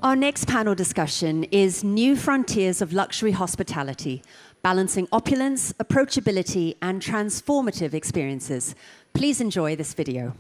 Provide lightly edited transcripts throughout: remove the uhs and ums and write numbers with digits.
Our next panel discussion is New Frontiers of Luxury Hospitality, Balancing Opulence, Approachability, and Transformative Experiences. Please enjoy this video.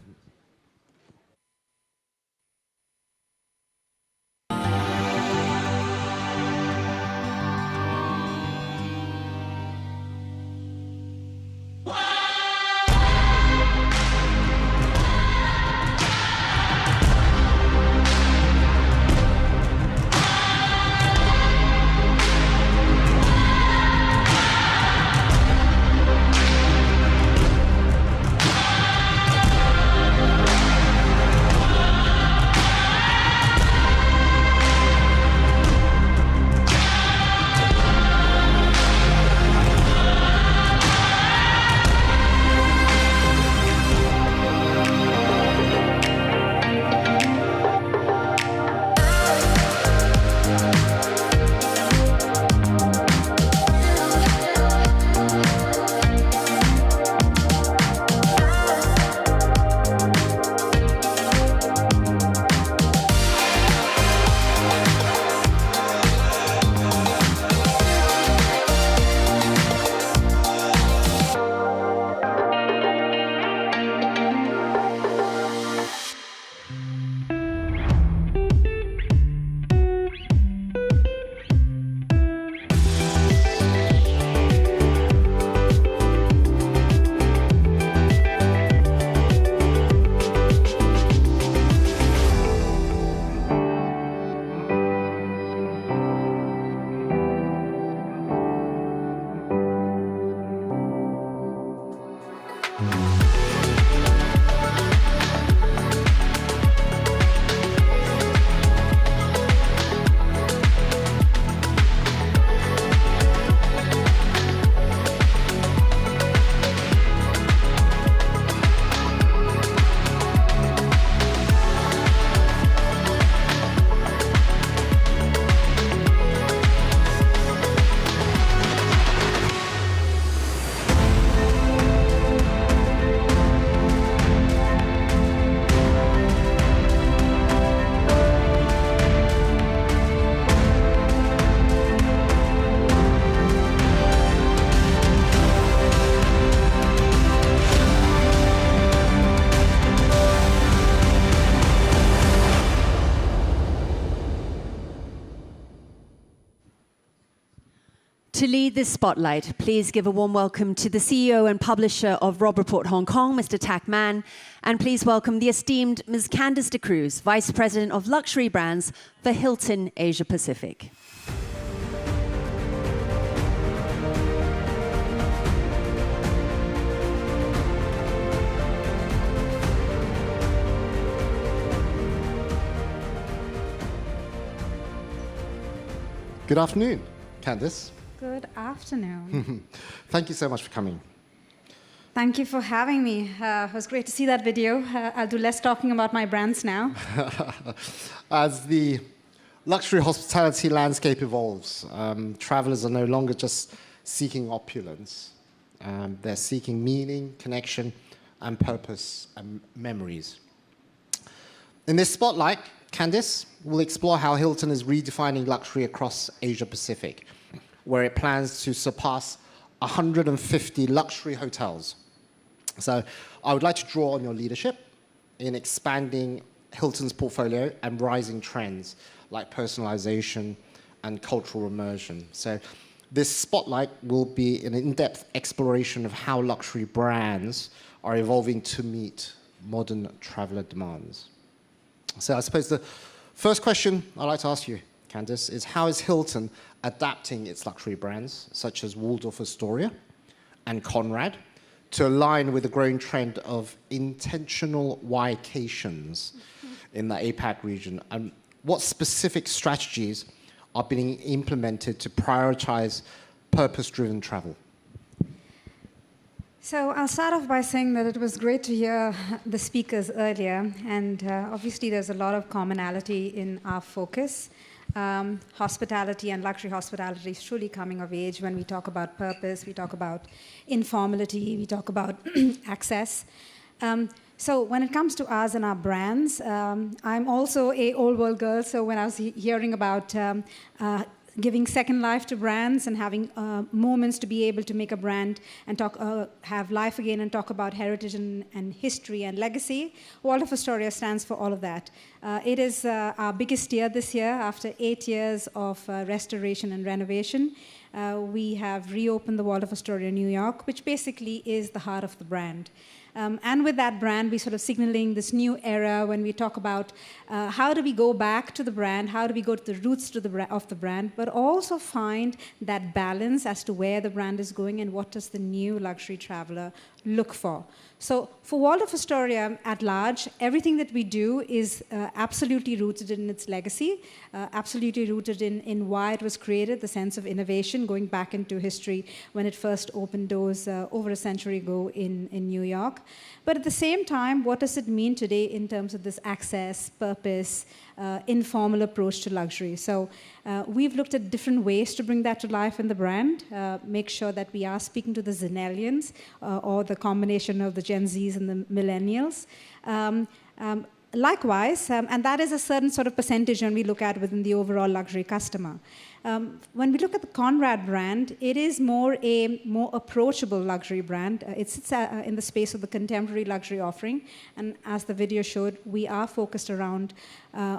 To lead this spotlight, please give a warm welcome to the CEO and publisher of Robb Report Hong Kong, Mr. Tak Man, and please welcome the esteemed Ms. Candice D'Cruz, Vice President of Luxury Brands for Hilton Asia Pacific. Good afternoon, Candice. Good afternoon. Thank you so much for coming. Thank you for having me. It was great to see that video. I'll do less talking about my brands now. As the luxury hospitality landscape evolves, travelers are no longer just seeking opulence. They're seeking meaning, connection, and purpose and memories. In this spotlight, Candice will explore how Hilton is redefining luxury across Asia Pacific, where it plans to surpass 150 luxury hotels. So I would like to draw on your leadership in expanding Hilton's portfolio and rising trends like personalization and cultural immersion. So this spotlight will be an in-depth exploration of how luxury brands are evolving to meet modern traveler demands. So I suppose the first question I'd like to ask you, Candice, is how is Hilton adapting its luxury brands, such as Waldorf Astoria and Conrad, to align with the growing trend of intentional whycations in the APAC region? And what specific strategies are being implemented to prioritize purpose-driven travel? So I'll start off by saying that it was great to hear the speakers earlier, and obviously there's a lot of commonality in our focus. Hospitality and luxury hospitality is truly coming of age when we talk about purpose, we talk about informality, we talk about access. So when it comes to us and our brands, I'm also a old world girl. So when I was hearing about giving second life to brands and having moments to be able to make a brand and have life again and talk about heritage and history and legacy, Waldorf Astoria stands for all of that. It is our biggest year this year. After 8 years of restoration and renovation, we have reopened the Waldorf Astoria New York, which basically is the heart of the brand. And with that brand, we're sort of signaling this new era when we talk about how do we go back to the brand, how do we go to the roots of the brand, but also find that balance as to where the brand is going and what does the new luxury traveler look for. So for Waldorf Astoria at large, everything that we do is absolutely rooted in its legacy, absolutely rooted in why it was created, the sense of innovation, going back into history when it first opened doors over a century ago in New York. But at the same time, what does it mean today in terms of this access, purpose, informal approach to luxury? So we've looked at different ways to bring that to life in the brand, make sure that we are speaking to the Zennials or the combination of the Gen Zs and the Millennials. Likewise, and that is a certain sort of percentage when we look at within the overall luxury customer. When we look at the Conrad brand, it is a more approachable luxury brand. It sits in the space of the contemporary luxury offering. And as the video showed, we are focused around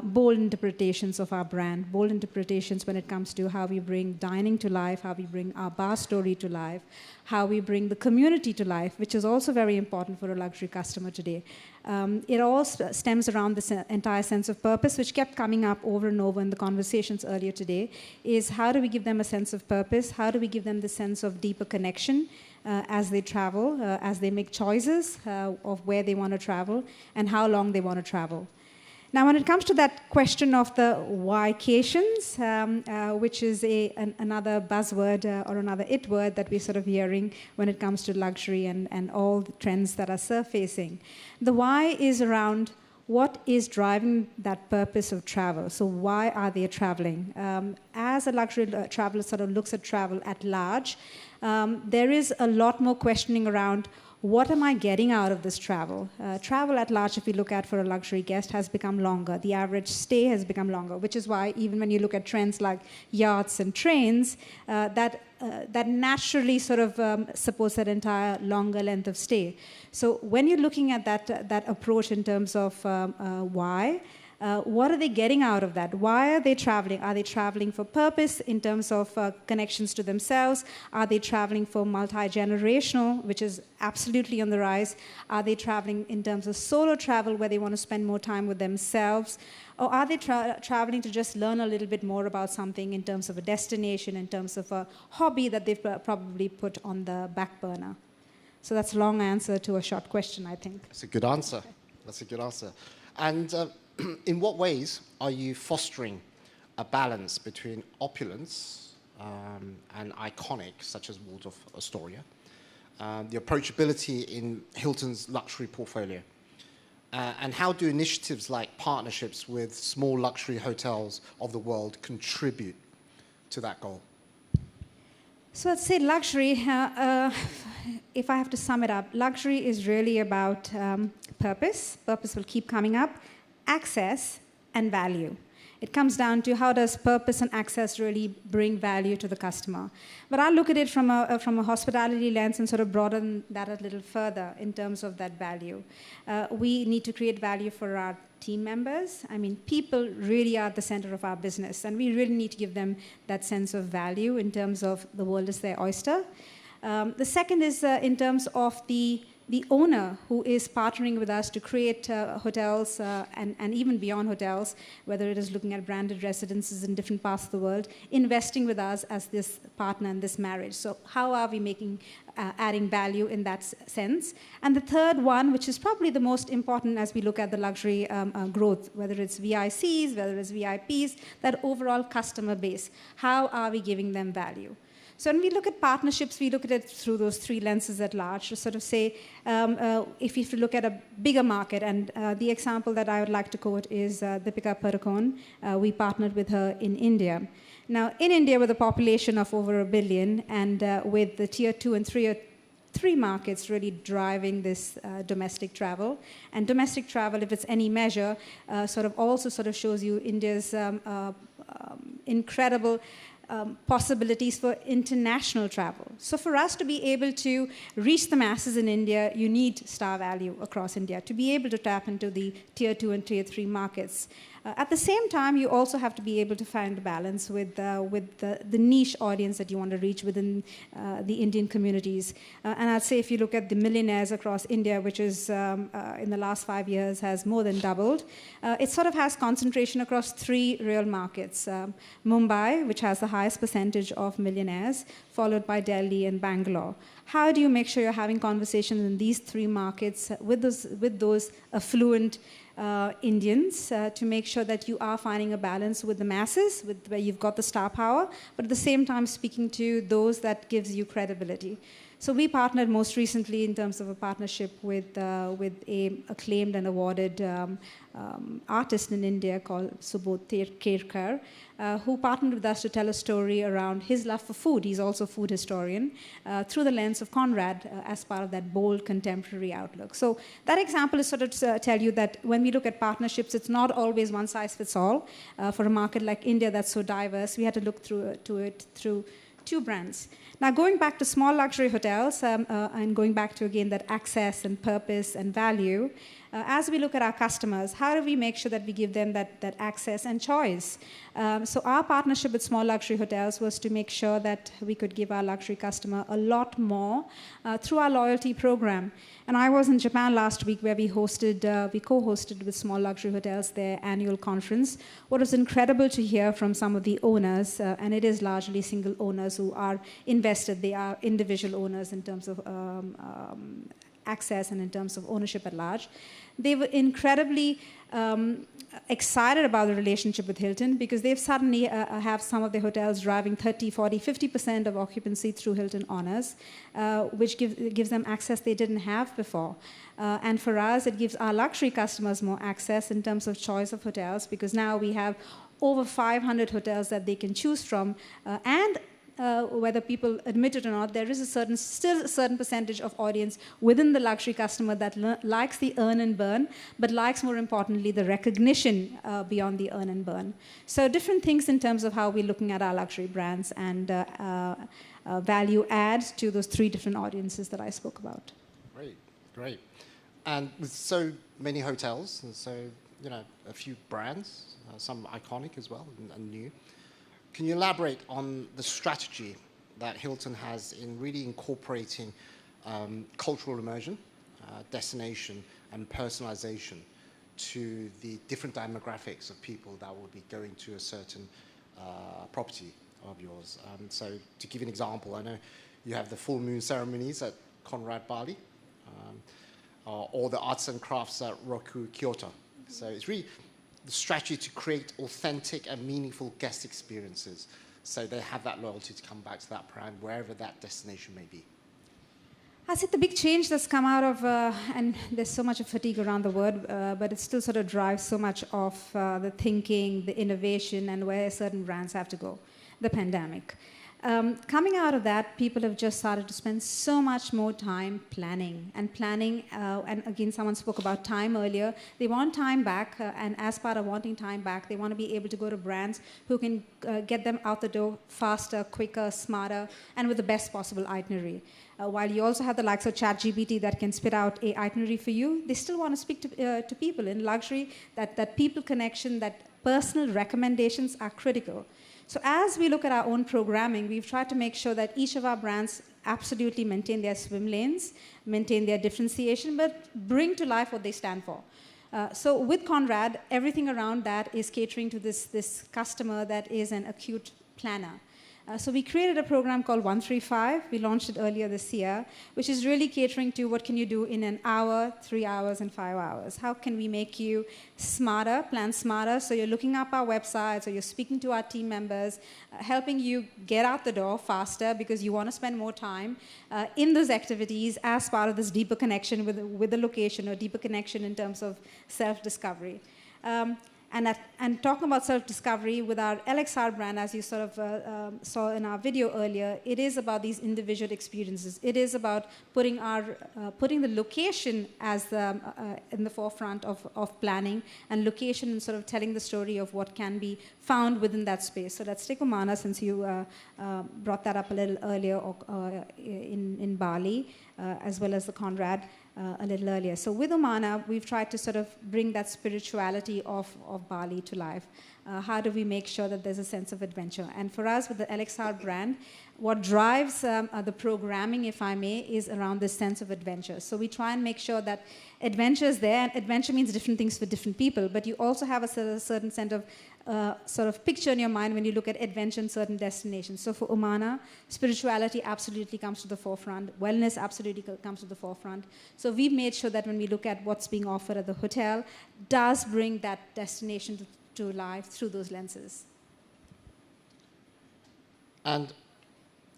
bold interpretations of our brand, bold interpretations when it comes to how we bring dining to life, how we bring our bar story to life, how we bring the community to life, which is also very important for a luxury customer today. It all stems around this entire sense of purpose, which kept coming up over and over in the conversations earlier today, is how do we give them a sense of purpose? How do we give them the sense of deeper connection as they travel, as they make choices of where they want to travel and how long they want to travel? Now, when it comes to that question of the whycations, which is another buzzword or another it word that we're sort of hearing when it comes to luxury and all the trends that are surfacing, the why is around what is driving that purpose of travel. So why are they traveling? As a luxury traveler sort of looks at travel at large, there is a lot more questioning around what am I getting out of this travel? Travel at large, if we look at for a luxury guest, has become longer. The average stay has become longer, which is why even when you look at trends like yachts and trains, that naturally sort of supports that entire longer length of stay. So when you're looking at that approach in terms of why, what are they getting out of that? Why are they traveling? Are they traveling for purpose in terms of connections to themselves? Are they traveling for multi-generational, which is absolutely on the rise? Are they traveling in terms of solo travel where they want to spend more time with themselves? Or are they traveling to just learn a little bit more about something in terms of a destination, in terms of a hobby that they've probably put on the back burner? So that's a long answer to a short question, I think. That's a good answer. That's a good answer. And in what ways are you fostering a balance between opulence and iconic, such as Waldorf Astoria, the approachability in Hilton's luxury portfolio? And how do initiatives like partnerships with small luxury hotels of the world contribute to that goal? So I'd say luxury, if I have to sum it up, luxury is really about purpose. Purpose will keep coming up. Access and value. It comes down to how does purpose and access really bring value to the customer. But I look at it from a hospitality lens and sort of broaden that a little further in terms of that value. We need to create value for our team members. I mean, people really are at the center of our business, and we really need to give them that sense of value in terms of the world is their oyster. The second is in terms of the owner who is partnering with us to create hotels and even beyond hotels, whether it is looking at branded residences in different parts of the world, investing with us as this partner in this marriage. So how are we adding value in that sense? And the third one, which is probably the most important as we look at the luxury growth, whether it's VICs, whether it's VIPs, that overall customer base, how are we giving them value? So when we look at partnerships, we look at it through those three lenses at large to sort of say, if you look at a bigger market, and the example that I would like to quote is Deepika Padukone. We partnered with her in India. Now, in India, with a population of over 1 billion, and with the tier 2 and three markets really driving this domestic travel. And domestic travel, if it's any measure, also shows you India's incredible possibilities for international travel. So for us to be able to reach the masses in India, you need star value across India to be able to tap into the tier 2 and tier 3 markets. At the same time, you also have to be able to find a balance with the niche audience that you want to reach within the Indian communities. And I'd say if you look at the millionaires across India, which is in the last 5 years has more than doubled, it sort of has concentration across three real markets. Mumbai, which has the highest percentage of millionaires, followed by Delhi and Bangalore. How do you make sure you're having conversations in these three markets with those affluent Indians to make sure that you are finding a balance with the masses, where you've got the star power, but at the same time speaking to those that gives you credibility. So we partnered most recently in terms of a partnership with a acclaimed and awarded artist in India called Subodh Kerkar, who partnered with us to tell a story around his love for food. He's also a food historian, through the lens of Conrad as part of that bold contemporary outlook. So that example is sort of to tell you that when we look at partnerships, it's not always one size fits all. For a market like India that's so diverse, we had to look through two brands. Now, going back to small luxury hotels, and going back to, again, that access and purpose and value, as we look at our customers, how do we make sure that we give them that access and choice? So our partnership with small luxury hotels was to make sure that we could give our luxury customer a lot more through our loyalty program. And I was in Japan last week where we co-hosted with small luxury hotels their annual conference. What was incredible to hear from some of the owners, and it is largely single owners who are invested, they are individual owners in terms of access and in terms of ownership at large. They were incredibly excited about the relationship with Hilton because they've suddenly have some of their hotels driving 30, 40, 50% of occupancy through Hilton Honors, which gives them access they didn't have before. And for us, it gives our luxury customers more access in terms of choice of hotels because now we have over 500 hotels that they can choose from, and whether people admit it or not, there is still a certain percentage of audience within the luxury customer that likes the earn and burn, but likes, more importantly, the recognition beyond the earn and burn. So different things in terms of how we're looking at our luxury brands and value adds to those three different audiences that I spoke about. Great. And with so many hotels, and so, a few brands, some iconic as well and new, can you elaborate on the strategy that Hilton has in really incorporating cultural immersion, destination, and personalization to the different demographics of people that will be going to a certain property of yours? So to give an example, I know you have the full moon ceremonies at Conrad Bali, or the arts and crafts at Roku Kyoto. So it's really the strategy to create authentic and meaningful guest experiences so they have that loyalty to come back to that brand wherever that destination may be. I think the big change that's come out of, and there's so much of fatigue around the word, but it still sort of drives so much of the thinking, the innovation, and where certain brands have to go, the pandemic. Coming out of that, people have just started to spend so much more time planning. And again, someone spoke about time earlier. They want time back, and as part of wanting time back, they want to be able to go to brands who can get them out the door faster, quicker, smarter, and with the best possible itinerary. While you also have the likes of ChatGPT that can spit out an itinerary for you, they still want to speak to people in luxury. That people connection, that personal recommendations are critical. So as we look at our own programming, we've tried to make sure that each of our brands absolutely maintain their swim lanes, maintain their differentiation, but bring to life what they stand for. So with Conrad, everything around that is catering to this customer that is an acute planner. So we created a program called 135. We launched it earlier this year, which is really catering to what can you do in an hour, 3 hours, and 5 hours. How can we make you smarter, plan smarter? So you're looking up our website, so you're speaking to our team members, helping you get out the door faster because you want to spend more time in those activities as part of this deeper connection with the location, or deeper connection in terms of self-discovery. And talking about self-discovery with our LXR brand, as you sort of saw in our video earlier, it is about these individual experiences. It is about putting the location as in the forefront of planning, and location and sort of telling the story of what can be found within that space. So let's take Oman, since you brought that up a little earlier in Bali, as well as the Conrad a little earlier. So with Oman, we've tried to sort of bring that spirituality of Bali to life. How do we make sure that there's a sense of adventure? And for us, with the LXR brand, what drives the programming, if I may, is around this sense of adventure. So we try and make sure that adventure is there, and adventure means different things for different people, but you also have a certain sense of sort of picture in your mind when you look at adventure in certain destinations. So for Omana, spirituality absolutely comes to the forefront. Wellness absolutely comes to the forefront. So we've made sure that when we look at what's being offered at the hotel, does bring that destination to life through those lenses. And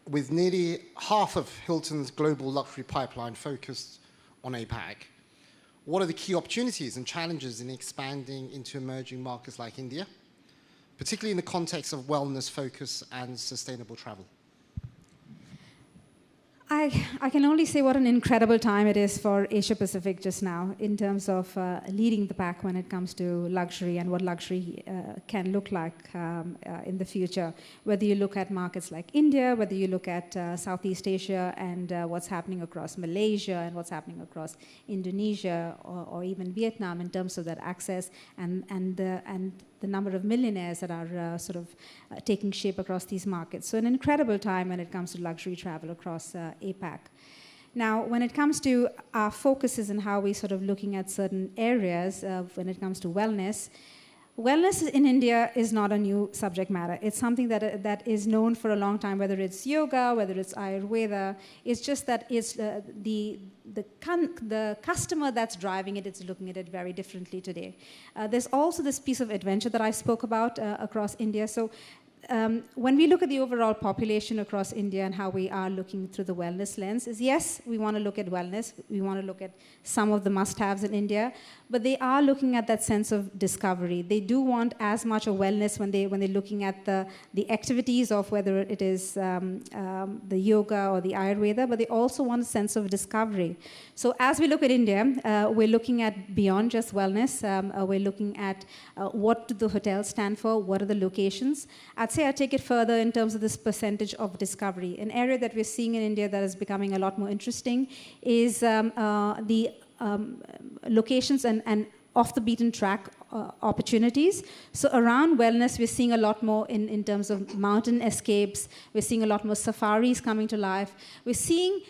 with nearly half of Hilton's global luxury pipeline focused on APAC, what are the key opportunities and challenges in expanding into emerging markets like India, particularly in the context of wellness focus and sustainable travel? I can only say what an incredible time it is for Asia Pacific just now in terms of leading the pack when it comes to luxury and what luxury can look like in the future. Whether you look at markets like India, whether you look at Southeast Asia and what's happening across Malaysia and what's happening across Indonesia or even Vietnam in terms of that access and the number of millionaires that are sort of taking shape across these markets. So an incredible time when it comes to luxury travel across APAC. Now, when it comes to our focuses and how we're sort of looking at certain areas when it comes to wellness, wellness in India is not a new subject matter. It's something that is known for a long time, whether it's yoga, whether it's Ayurveda. It's just that it's the customer that's driving it, it's looking at it very differently today. There's also this piece of adventure that I spoke about across India. So when we look at the overall population across India and how we are looking through the wellness lens, is yes, we want to look at wellness. We want to look at some of the must-haves in India, but they are looking at that sense of discovery. They do want as much of wellness when they're looking at the activities of whether it is the yoga or the Ayurveda, but they also want a sense of discovery. So as we look at India, we're looking at beyond just wellness. We're looking at what do the hotels stand for, what are the locations. I'd say I take it further in terms of this percentage of discovery. An area that we're seeing in India that is becoming a lot more interesting is the locations and off the beaten track opportunities. So around wellness, we're seeing a lot more in terms of mountain escapes. We're seeing a lot more safaris coming to life. We're seeing,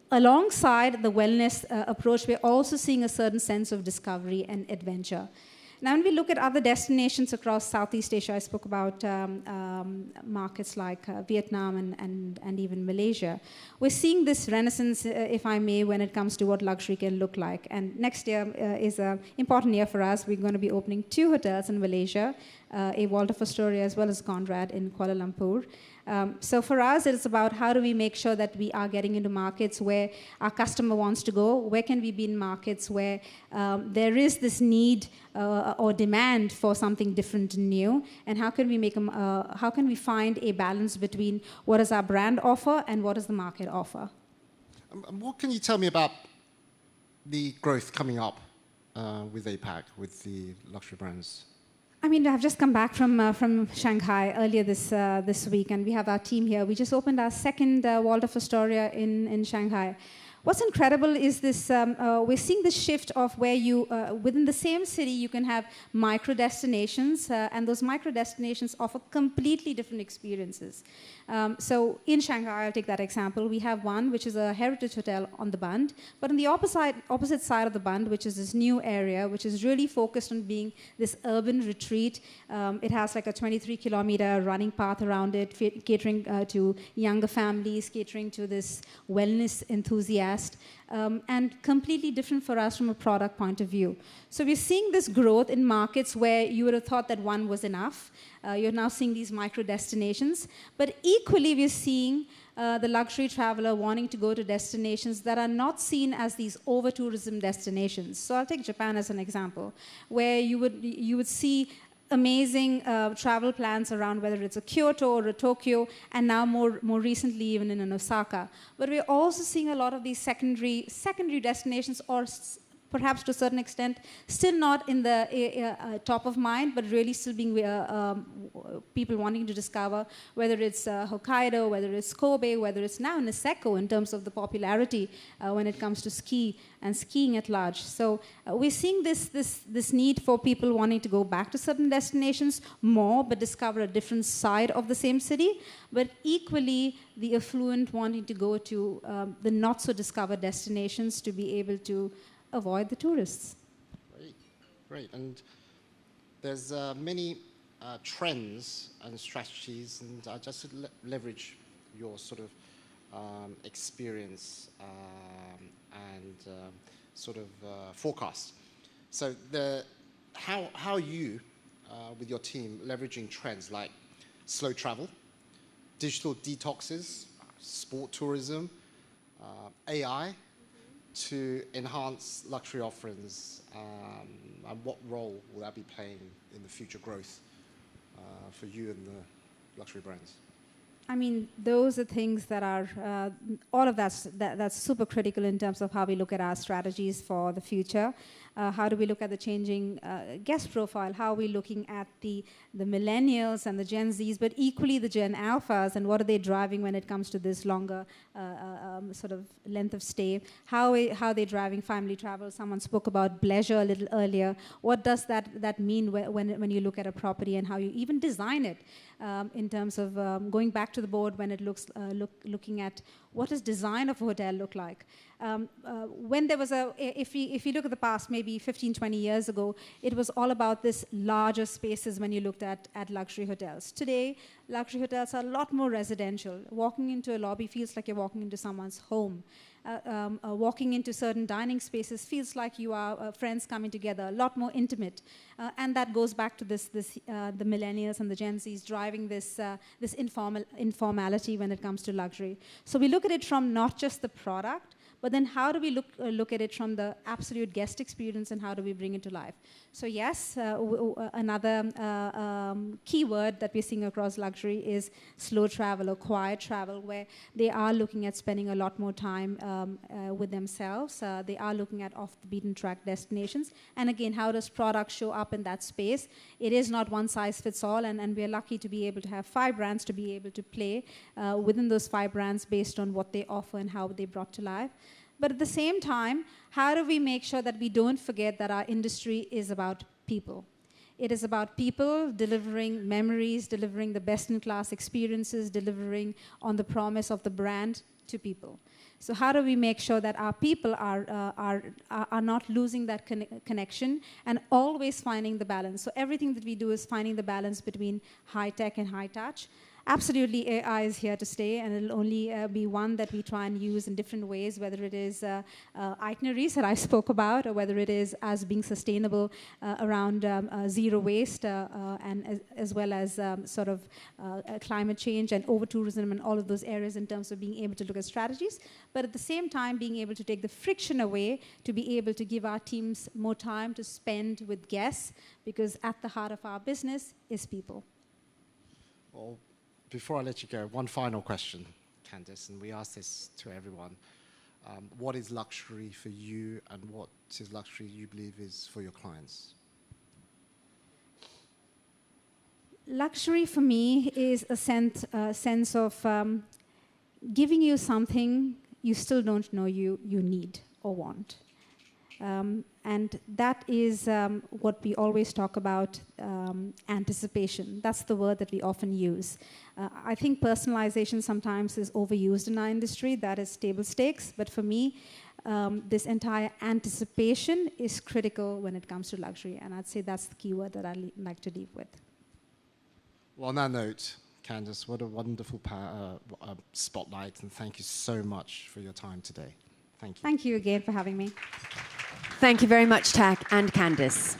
alongside the wellness approach, we're also seeing a certain sense of discovery and adventure. Now, when we look at other destinations across Southeast Asia, I spoke about markets like Vietnam and even Malaysia. We're seeing this renaissance, if I may, when it comes to what luxury can look like. And next year is an important year for us. We're going to be opening 2 hotels in Malaysia, a Waldorf Astoria as well as Conrad in Kuala Lumpur. So for us, it's about how do we make sure that we are getting into markets where our customer wants to go. Where can we be in markets where there is this need or demand for something different and new, and how can we how can we find a balance between what does our brand offer and what does the market offer? What can you tell me about the growth coming up with APAC, with the luxury brands? I mean, I've just come back from Shanghai earlier this week, and we have our team here. We just opened our 2nd Waldorf Astoria in Shanghai. What's incredible is this, we're seeing this shift of where you, within the same city, you can have micro destinations, and those micro destinations offer completely different experiences. So in Shanghai, I'll take that example. We have one, which is a heritage hotel on the Bund, but on the opposite side of the Bund, which is this new area, which is really focused on being this urban retreat. It has like a 23-kilometer running path around it, catering to younger families, catering to this wellness enthusiast. And completely different for us from a product point of view. So we're seeing this growth in markets where you would have thought that one was enough. You're now seeing these micro destinations. But equally, we're seeing the luxury traveler wanting to go to destinations that are not seen as these over-tourism destinations. So I'll take Japan as an example, where you would see amazing travel plans around whether it's a Kyoto or a Tokyo, and now more recently even in an Osaka. But we're also seeing a lot of these secondary destinations, or perhaps to a certain extent, still not in the top of mind, but really still being people wanting to discover, whether it's Hokkaido, whether it's Kobe, whether it's now Niseko in terms of the popularity when it comes to ski and skiing at large. So we're seeing this need for people wanting to go back to certain destinations more, but discover a different side of the same city, but equally the affluent wanting to go to the not-so-discovered destinations to be able to avoid the tourists. Great. And there's many trends and strategies, and I just leverage your sort of experience and sort of forecast. So how are you, with your team, leveraging trends like slow travel, digital detoxes, sport tourism, AI, to enhance luxury offerings, and what role will that be playing in the future growth for you and the luxury brands? I mean, those are things that are, all of that's super critical in terms of how we look at our strategies for the future. How do we look at the changing guest profile? How are we looking at the millennials and the Gen Zs, but equally the Gen Alphas, and what are they driving when it comes to this longer sort of length of stay? How are they driving family travel? Someone spoke about pleasure a little earlier. What does that mean when you look at a property, and how you even design it in terms of going back to the board when it looking at what does design of a hotel look like? When there was if you look at the past, maybe 15, 20 years ago, it was all about this larger spaces when you looked at luxury hotels. Today, luxury hotels are a lot more residential. Walking into a lobby feels like you're walking into someone's home. Walking into certain dining spaces feels like you are friends coming together, a lot more intimate. And that goes back to the millennials and the Gen Zs driving this informality when it comes to luxury. So we look at it from not just the product, but then how do we look at it from the absolute guest experience, and how do we bring it to life? So yes, another key word that we're seeing across luxury is slow travel or quiet travel, where they are looking at spending a lot more time with themselves. They are looking at off-the-beaten-track destinations. And again, how does product show up in that space? It is not one size fits all, and we're lucky to be able to have 5 brands to be able to play within those 5 brands based on what they offer and how they brought to life. But at the same time, how do we make sure that we don't forget that our industry is about people? It is about people delivering memories, delivering the best-in-class experiences, delivering on the promise of the brand to people. So how do we make sure that our people are not losing that connection and always finding the balance? So everything that we do is finding the balance between high tech and high touch. Absolutely, AI is here to stay, and it'll only be one that we try and use in different ways, whether it is itineraries that I spoke about, or whether it is as being sustainable around zero waste, and as well as sort of climate change and over-tourism and all of those areas in terms of being able to look at strategies, but at the same time being able to take the friction away to be able to give our teams more time to spend with guests, because at the heart of our business is people. Well, before I let you go, one final question, Candice, and we ask this to everyone. What is luxury for you, and what is luxury you believe is for your clients? Luxury for me is a sense of giving you something you still don't know you need or want. And that is what we always talk about, anticipation. That's the word that we often use. I think personalization sometimes is overused in our industry. That is table stakes. But for me, this entire anticipation is critical when it comes to luxury. And I'd say that's the key word that I like to leave with. Well, on that note, Candice, what a wonderful spotlight. And thank you so much for your time today. Thank you. Thank you again for having me. Thank you very much, Tak and Candice.